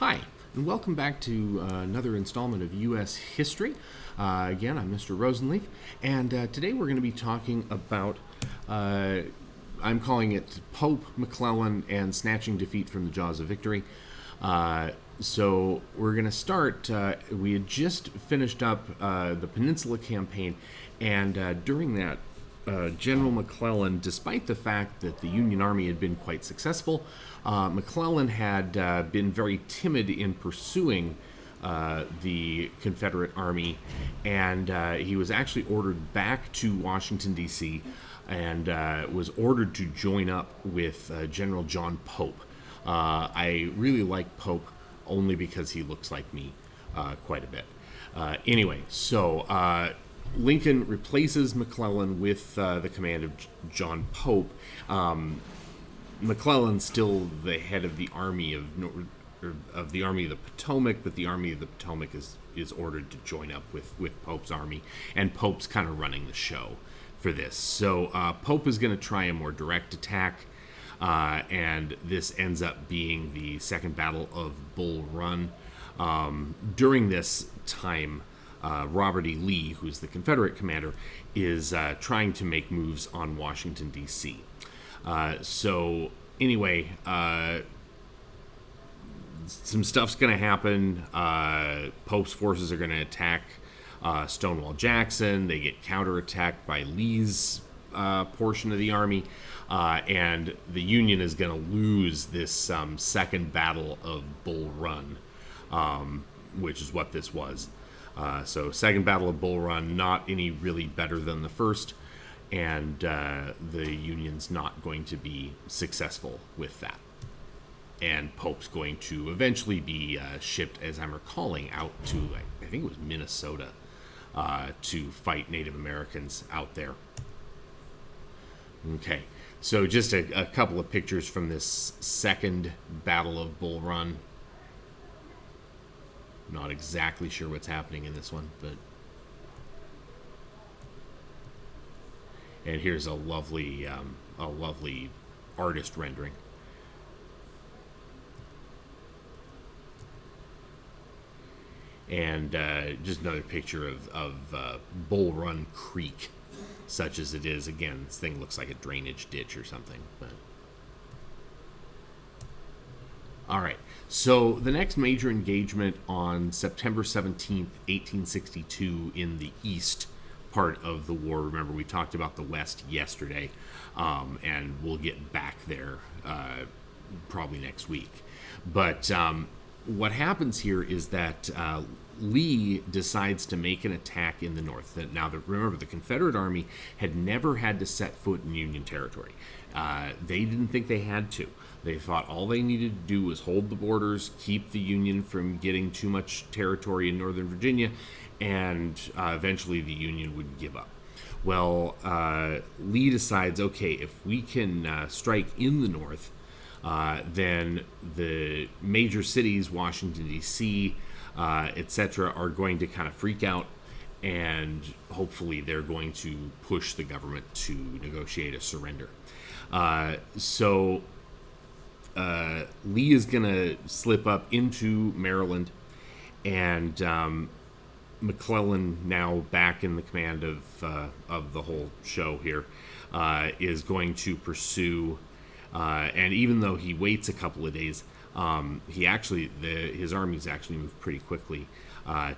Hi, and welcome back to another installment of U.S. History. Again, I'm Mr. Rosenleaf, and today we're going to be talking about, I'm calling it Pope, McClellan, and Snatching Defeat from the Jaws of Victory. So we're going to start, we had just finished up the Peninsula Campaign, and during that, General McClellan, despite the fact that the Union Army had been quite successful, McClellan had been very timid in pursuing the Confederate Army, and he was actually ordered back to Washington, D.C., and was ordered to join up with General John Pope. I really like Pope only because he looks like me quite a bit. Anyway, so Lincoln replaces McClellan with the command of John Pope. McClellan's still the head of the Army of the Army of the Potomac, but the Army of the Potomac is ordered to join up with Pope's army, and Pope's kind of running the show for this. So Pope is going to try a more direct attack, and this ends up being the Second Battle of Bull Run. During this time, Robert E. Lee, who's the Confederate commander, is trying to make moves on Washington, D.C. So anyway, some stuff's going to happen. Pope's forces are going to attack Stonewall Jackson. They get counterattacked by Lee's portion of the army, and the Union is going to lose this Second Battle of Bull Run, which is what this was. So Second Battle of Bull Run, not any really better than the first, and the Union's not going to be successful with that. And Pope's going to eventually be shipped, as I'm recalling, out to, I think it was Minnesota, to fight Native Americans out there. Okay, so just a couple of pictures from this Second Battle of Bull Run. Not exactly sure what's happening in this one, but... And here's a lovely artist rendering. And just another picture of Bull Run Creek, such as it is. Again, this thing looks like a drainage ditch or something. But all right, so the next major engagement on September 17th, 1862 in the east part of the war. Remember, we talked about the west yesterday, and we'll get back there probably next week. But what happens here is that Lee decides to make an attack in the north. Now, remember, the Confederate Army had never had to set foot in Union territory. They didn't think they had to. They thought all they needed to do was hold the borders, keep the Union from getting too much territory in Northern Virginia, and eventually the Union would give up. Well, Lee decides, okay, if we can strike in the north, then the major cities, Washington, D.C., etc., are going to kind of freak out, and hopefully they're going to push the government to negotiate a surrender. So Lee is going to slip up into Maryland, and McClellan, now back in the command of the whole show here, is going to pursue. And even though he waits a couple of days, his armies actually move pretty quickly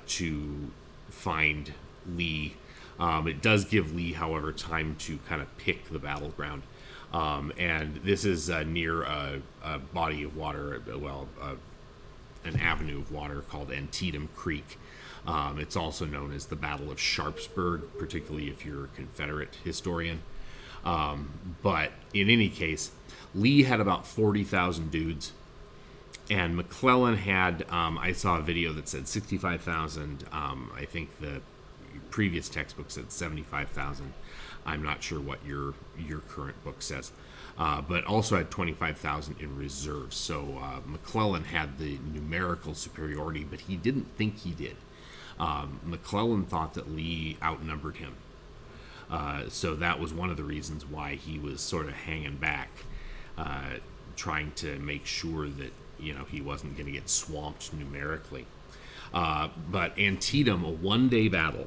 to find Lee. It does give Lee, however, time to kind of pick the battleground. And this is near a body of water, an avenue of water called Antietam Creek. It's also known as the Battle of Sharpsburg, particularly if you're a Confederate historian. But in any case, Lee had about 40,000 dudes, and McClellan had, I saw a video that said 65,000. I think the previous textbook said 75,000. I'm not sure what your current book says, but also had 25,000 in reserve. So McClellan had the numerical superiority, but he didn't think he did. McClellan thought that Lee outnumbered him. So that was one of the reasons why he was sort of hanging back, trying to make sure that he wasn't going to get swamped numerically. But Antietam, a one-day battle,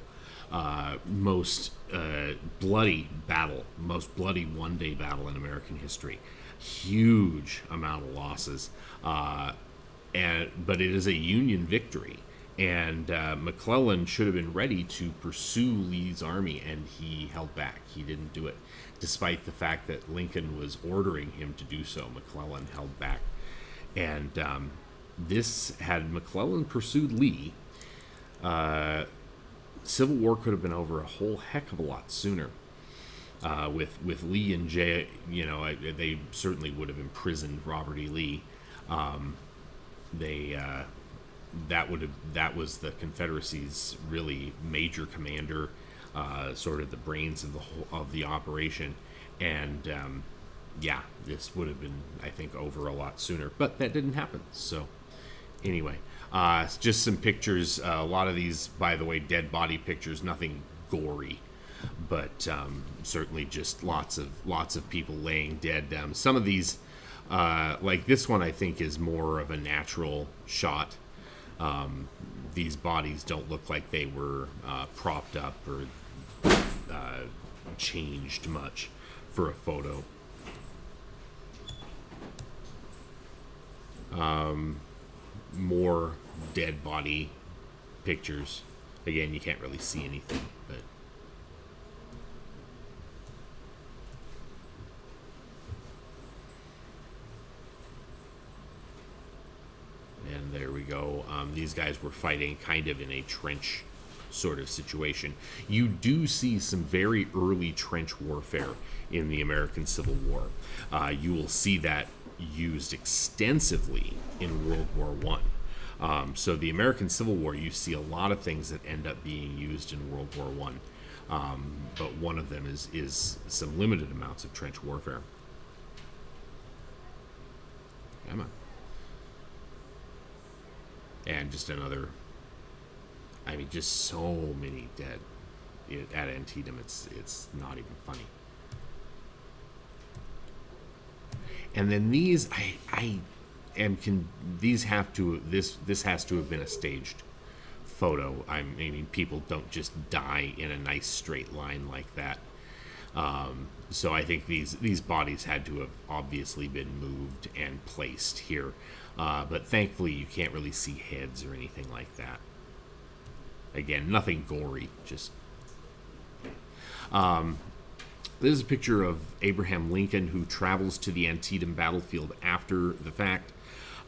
most bloody one-day battle in American history. Huge amount of losses, but it is a Union victory. And McClellan should have been ready to pursue Lee's army, and he held back. He didn't do it. Despite the fact that Lincoln was ordering him to do so, McClellan held back. And had McClellan pursued Lee, Civil War could have been over a whole heck of a lot sooner. With Lee and Jay, they certainly would have imprisoned Robert E. Lee. That was the Confederacy's really major commander, sort of the brains of the operation, and this would have been, I think, over a lot sooner. But that didn't happen. So anyway, just some pictures. A lot of these, by the way, dead body pictures. Nothing gory, but certainly just lots of people laying dead. Some of these, like this one, I think is more of a natural shot. These bodies don't look like they were propped up or changed much for a photo. More dead body pictures. Again, you can't really see anything, but and there we go. These guys were fighting kind of in a trench sort of situation. You do see some very early trench warfare in the American Civil War. You will see that used extensively in World War One. So the American Civil War, you see a lot of things that end up being used in World War One, but one of them is some limited amounts of trench warfare. Come on. And just another, just so many dead at Antietam. It's not even funny. And then these, this has to have been a staged photo. People don't just die in a nice straight line like that. So I think these bodies had to have obviously been moved and placed here. But thankfully you can't really see heads or anything like that. Again, nothing gory, just... This is a picture of Abraham Lincoln, who travels to the Antietam battlefield after the fact.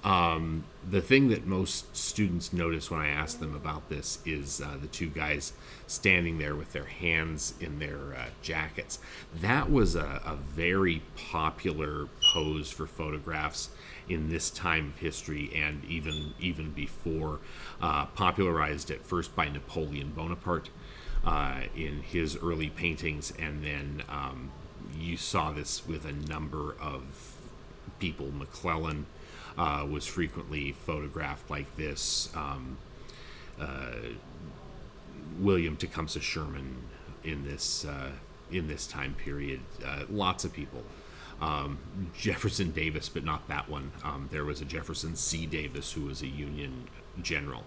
The thing that most students notice when I ask them about this is the two guys standing there with their hands in their jackets. That was a very popular pose for photographs in this time of history, and even before, popularized at first by Napoleon Bonaparte in his early paintings, and then you saw this with a number of people. McClellan was frequently photographed like this. William Tecumseh Sherman in this time period. Lots of people. Jefferson Davis, but not that one. There was a Jefferson C. Davis who was a Union general,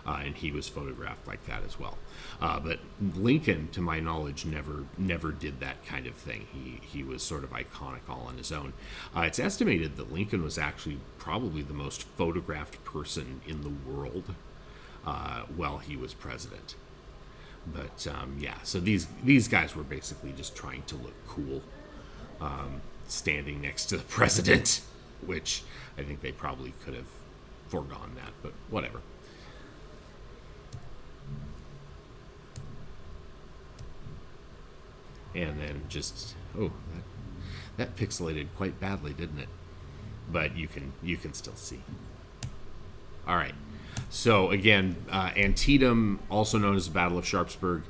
and he was photographed like that as well. But Lincoln, to my knowledge, never did that kind of thing. He was sort of iconic all on his own. It's estimated that Lincoln was actually probably the most photographed person in the world while he was president. But so these guys were basically just trying to look cool, standing next to the president, which I think they probably could have foregone that, but whatever. And then just, that pixelated quite badly, didn't it? But you can still see. All right. So again, Antietam, also known as the Battle of Sharpsburg,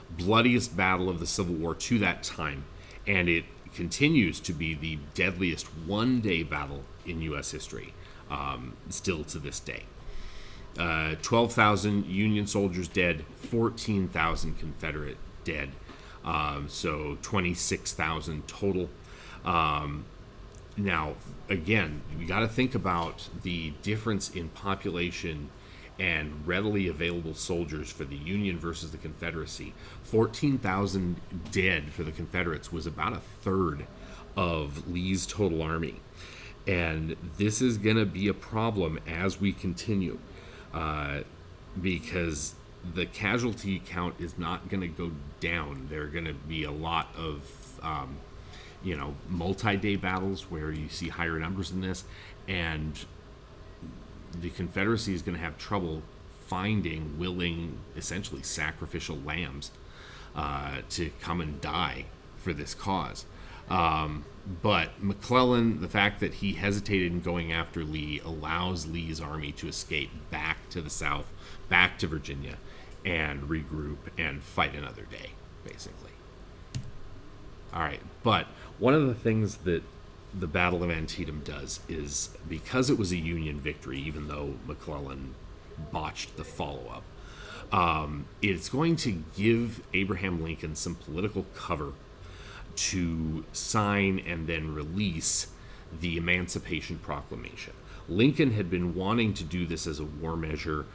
bloodiest battle of the Civil War to that time, and it continues to be the deadliest one-day battle in U.S. history, still to this day. 12,000 Union soldiers dead, 14,000 Confederate dead, so 26,000 total. Now, again, you got to think about the difference in population and readily available soldiers for the Union versus the Confederacy. 14,000 dead for the Confederates was about a third of Lee's total army. And this is going to be a problem as we continue, because the casualty count is not going to go down. There are going to be a lot of multi-day battles where you see higher numbers than this, and the Confederacy is going to have trouble finding willing, essentially sacrificial lambs to come and die for this cause. But McClellan, the fact that he hesitated in going after Lee, allows Lee's army to escape back to the south, back to Virginia, and regroup and fight another day, basically. All right, but one of the things that the Battle of Antietam does is, because it was a Union victory, even though McClellan botched the follow-up, it's going to give Abraham Lincoln some political cover to sign and then release the Emancipation Proclamation. Lincoln had been wanting to do this as a war measure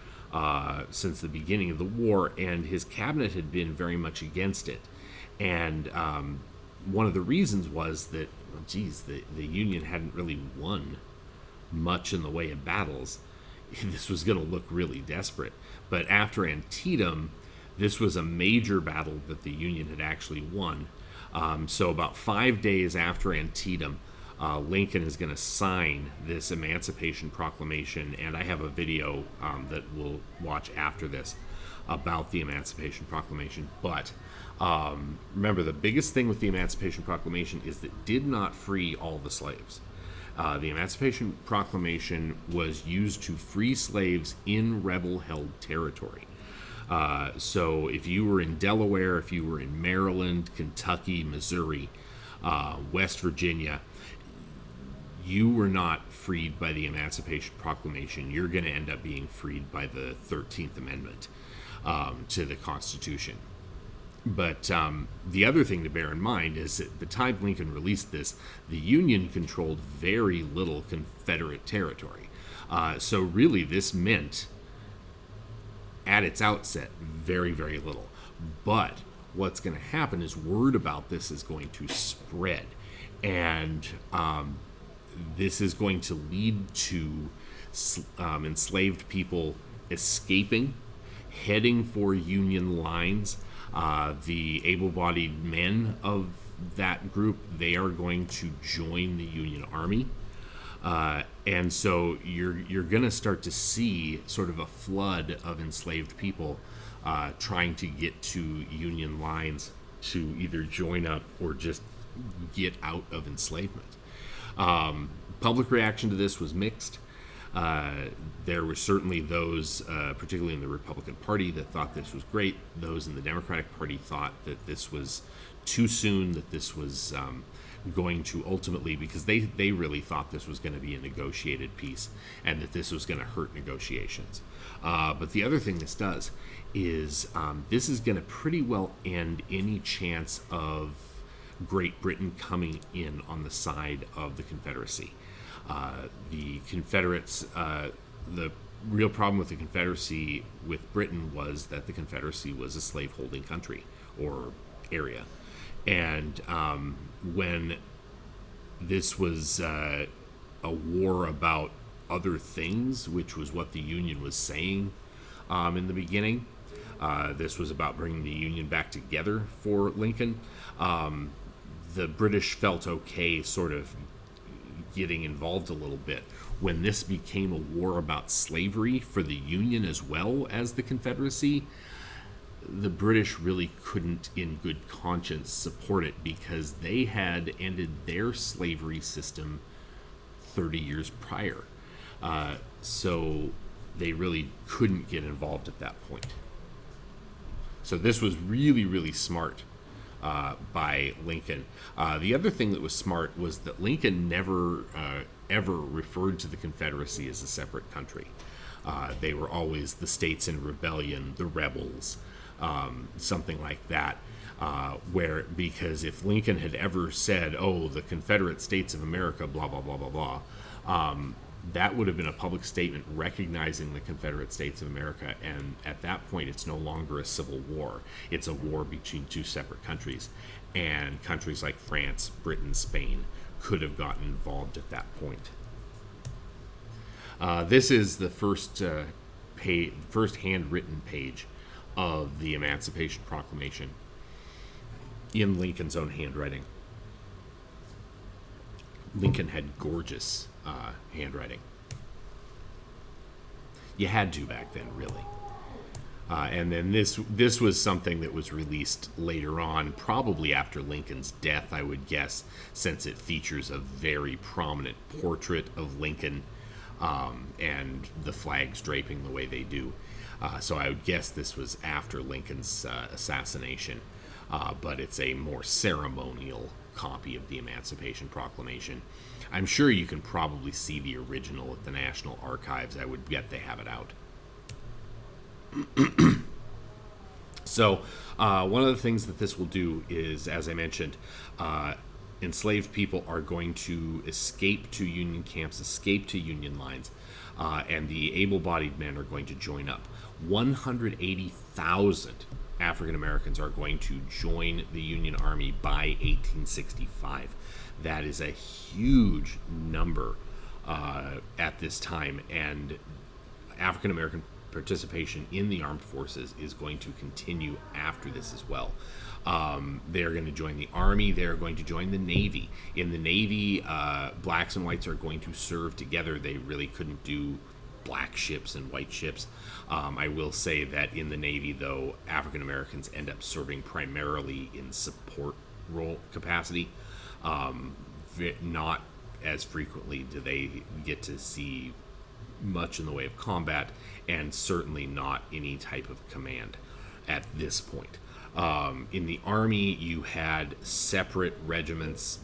since the beginning of the war, and his cabinet had been very much against it. And one of the reasons was that, the Union hadn't really won much in the way of battles. This was going to look really desperate. But after Antietam, this was a major battle that the Union had actually won. So about 5 days after Antietam, Lincoln is going to sign this Emancipation Proclamation, and I have a video that we'll watch after this about the Emancipation Proclamation. But remember, the biggest thing with the Emancipation Proclamation is that it did not free all the slaves. The Emancipation Proclamation was used to free slaves in rebel-held territory. So if you were in Delaware, if you were in Maryland, Kentucky, Missouri, West Virginia, you were not freed by the Emancipation Proclamation. You're going to end up being freed by the 13th Amendment to the Constitution. But the other thing to bear in mind is that the time Lincoln released this, the Union controlled very little Confederate territory. So really this meant, at its outset, very, very little. But what's going to happen is word about this is going to spread. And this is going to lead to enslaved people escaping, heading for Union lines. The able-bodied men of that group, they are going to join the Union Army. And so you're going to start to see sort of a flood of enslaved people trying to get to Union lines to either join up or just get out of enslavement. Public reaction to this was mixed. There were certainly those, particularly in the Republican Party, that thought this was great. Those in the Democratic Party thought that this was too soon, that this was going to ultimately, because they really thought this was going to be a negotiated peace and that this was going to hurt negotiations. But the other thing this does is this is going to pretty well end any chance of Great Britain coming in on the side of the Confederacy. The Confederates, the real problem with the Confederacy with Britain was that the Confederacy was a slaveholding country or area. And when this was a war about other things, which was what the Union was saying in the beginning, this was about bringing the Union back together for Lincoln. The British felt okay sort of getting involved a little bit. When this became a war about slavery for the Union as well as the Confederacy, the British really couldn't in good conscience support it because they had ended their slavery system 30 years prior. So they really couldn't get involved at that point. So this was really, really smart by Lincoln. The other thing that was smart was that Lincoln never ever referred to the Confederacy as a separate country. They were always the states in rebellion, the rebels, something like that. Because if Lincoln had ever said, "Oh, the Confederate States of America," blah blah blah blah blah, that would have been a public statement recognizing the Confederate States of America, and at that point, it's no longer a civil war. It's a war between two separate countries, and countries like France, Britain, Spain could have gotten involved at that point. This is the first handwritten page of the Emancipation Proclamation in Lincoln's own handwriting. Lincoln had gorgeous handwriting. You had to back then, really. And then this was something that was released later on, probably after Lincoln's death, I would guess, since it features a very prominent portrait of Lincoln, and the flags draping the way they do. So I would guess this was after Lincoln's assassination, but it's a more ceremonial copy of the Emancipation Proclamation. I'm sure you can probably see the original at the National Archives. I would bet they have it out. So one of the things that this will do is, as I mentioned, enslaved people are going to escape to Union camps, escape to Union lines, and the able-bodied men are going to join up. 180,000 African Americans are going to join the Union Army by 1865. That is a huge number at this time, and African American participation in the armed forces is going to continue after this as well. They're going to join the Army. They're going to join the Navy. In the Navy, blacks and whites are going to serve together. They really couldn't do black ships and white ships. I will say that in the Navy, though, African Americans end up serving primarily in support role capacity. Not as frequently do they get to see much in the way of combat, and certainly not any type of command at this point. In the Army, you had separate regiments,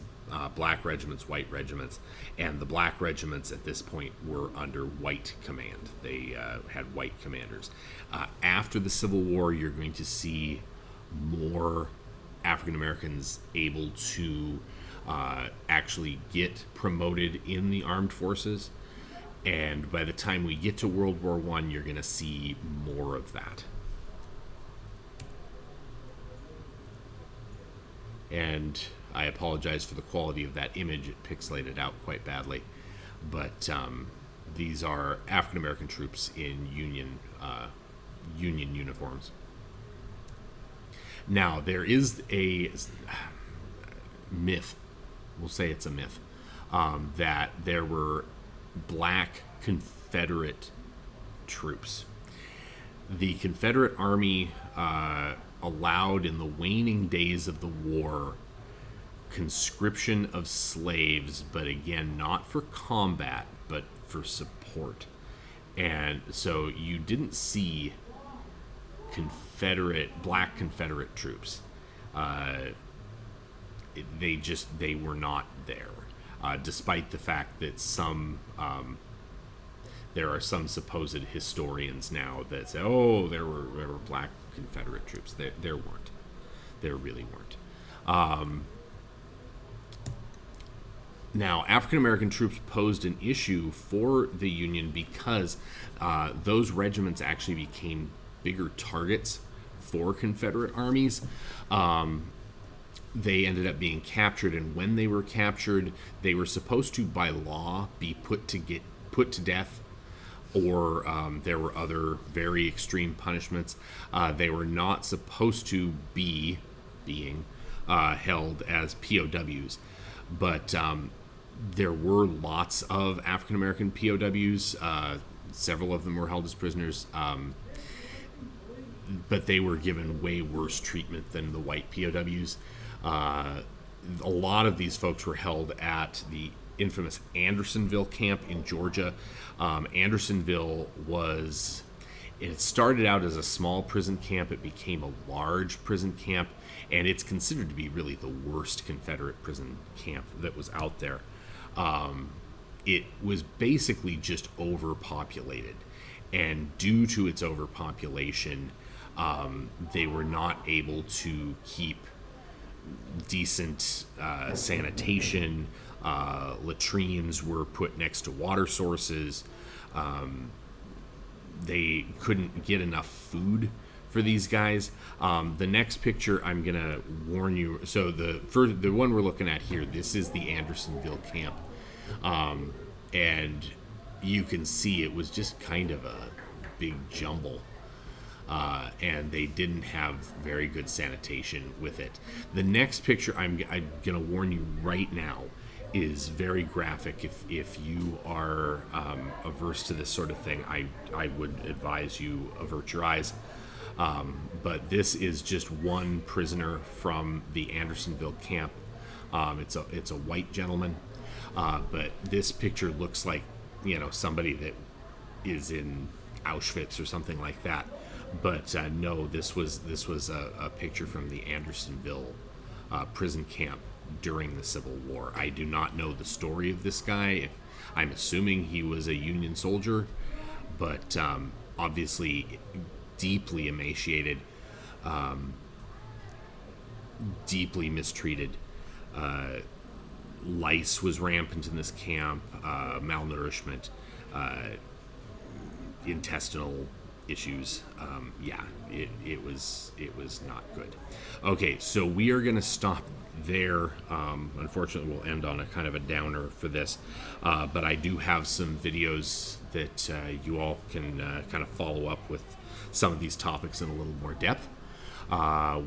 black regiments, white regiments, and the black regiments at this point were under white command. They had white commanders. After the Civil War, you're going to see more African Americans able to actually get promoted in the armed forces. And by the time we get to World War I, you're going to see more of that. And I apologize for the quality of that image. It pixelated out quite badly. But these are African American troops in Union uniforms. Now, there is a myth, we'll say it's a myth, that there were black Confederate troops. The Confederate Army allowed, in the waning days of the war, conscription of slaves, but again, not for combat, but for support. And so you didn't see black Confederate troops. They were not there. Despite the fact that there are some supposed historians now that say, "Oh, there were black Confederate troops." There weren't. There really weren't. Now, African American troops posed an issue for the Union because those regiments actually became bigger targets for Confederate armies. They ended up being captured, and when they were captured, they were supposed to, by law, be put to death, or there were other very extreme punishments. They were not supposed to be being held as POWs, but there were lots of African American POWs. Several of them were held as prisoners, but they were given way worse treatment than the white POWs. A lot of these folks were held at the infamous Andersonville camp in Georgia. Andersonville it started out as a small prison camp. It became a large prison camp, and it's considered to be really the worst Confederate prison camp that was out there. It was basically just overpopulated, and due to its overpopulation, They were not able to keep decent sanitation. Latrines were put next to water sources. They couldn't get enough food for these guys. The next picture, I'm gonna warn you. So the one we're looking at here, this is the Andersonville camp, and you can see it was just kind of a big jumble. And they didn't have very good sanitation with it. The next picture, I'm gonna warn you right now, is very graphic. If you are averse to this sort of thing, I would advise you avert your eyes. But this is just one prisoner from the Andersonville camp. It's a white gentleman, but this picture looks like, somebody that is in Auschwitz or something like that. But no, this was a picture from the Andersonville prison camp during the Civil War. I do not know the story of this guy. I'm assuming he was a Union soldier, but obviously deeply emaciated, deeply mistreated. Lice was rampant in this camp, malnourishment, intestinal issues. It was not good. Okay, so we are going to stop there. Unfortunately, we'll end on a kind of a downer for this, but I do have some videos that you all can kind of follow up with some of these topics in a little more depth.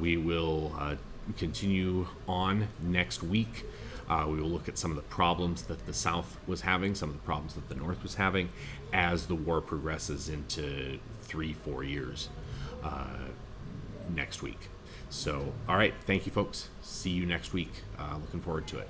We will continue on next week. We will look at some of the problems that the South was having, some of the problems that the North was having as the war progresses into 3-4 years next week. So, all right. Thank you, folks. See you next week. Looking forward to it.